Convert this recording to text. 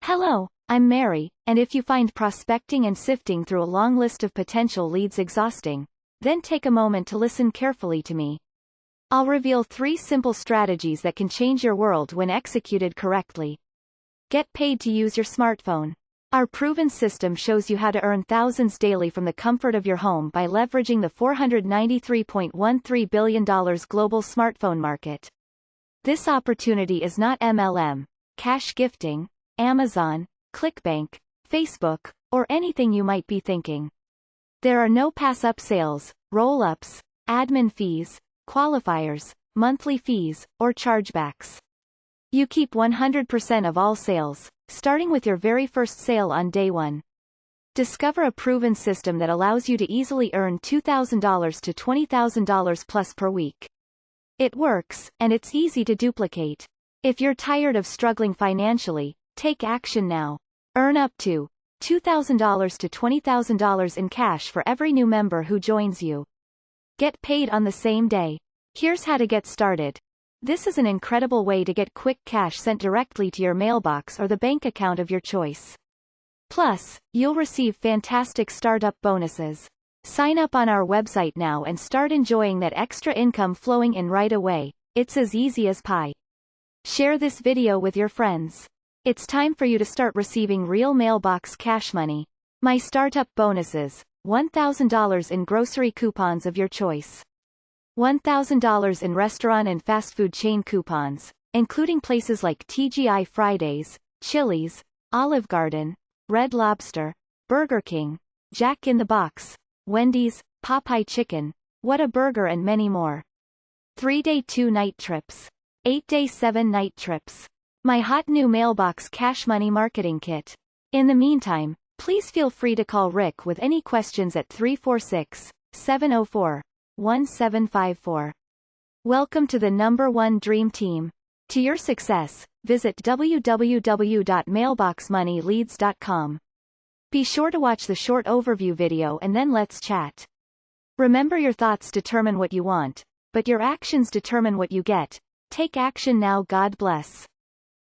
Hello, I'm Mary, and if you find prospecting and sifting through a long list of potential leads exhausting, then take a moment to listen carefully to me. I'll reveal 3 simple strategies that can change your world when executed correctly. Get paid to use your smartphone. Our proven system shows you how to earn thousands daily from the comfort of your home by leveraging the $493.13 billion global smartphone market. This opportunity is not MLM, cash gifting, Amazon, ClickBank, Facebook, or anything you might be thinking. There are no pass-up sales, roll-ups, admin fees, qualifiers, monthly fees, or chargebacks. You keep 100% of all sales, starting with your very first sale on day 1. Discover a proven system that allows you to easily earn $2,000 to $20,000 plus per week. It works, and it's easy to duplicate. If you're tired of struggling financially, take action now. Earn up to $2,000 to $20,000 in cash for every new member who joins you. Get paid on the same day. Here's how to get started. This is an incredible way to get quick cash sent directly to your mailbox or the bank account of your choice. Plus, you'll receive fantastic startup bonuses. Sign up on our website now and start enjoying that extra income flowing in right away. It's as easy as pie. Share this video with your friends. It's time for you to start receiving real mailbox cash money. My startup bonuses: $1,000 in grocery coupons of your choice. $1,000 in restaurant and fast food chain coupons, including places like TGI Fridays, Chili's, Olive Garden, Red Lobster, Burger King, Jack in the Box, Wendy's, Popeye Chicken, What a Burger, and many more. 3-day 2-night trips. 8-day 7-night trips. My hot new mailbox cash money marketing kit. In the meantime, please feel free to call Rick with any questions at 346-704-1754. Welcome to the #1 Dream Team. To your success, visit www.mailboxmoneyleads.com. Be sure to watch the short overview video and then let's chat. Remember, your thoughts determine what you want, but your actions determine what you get. Take action now. God bless.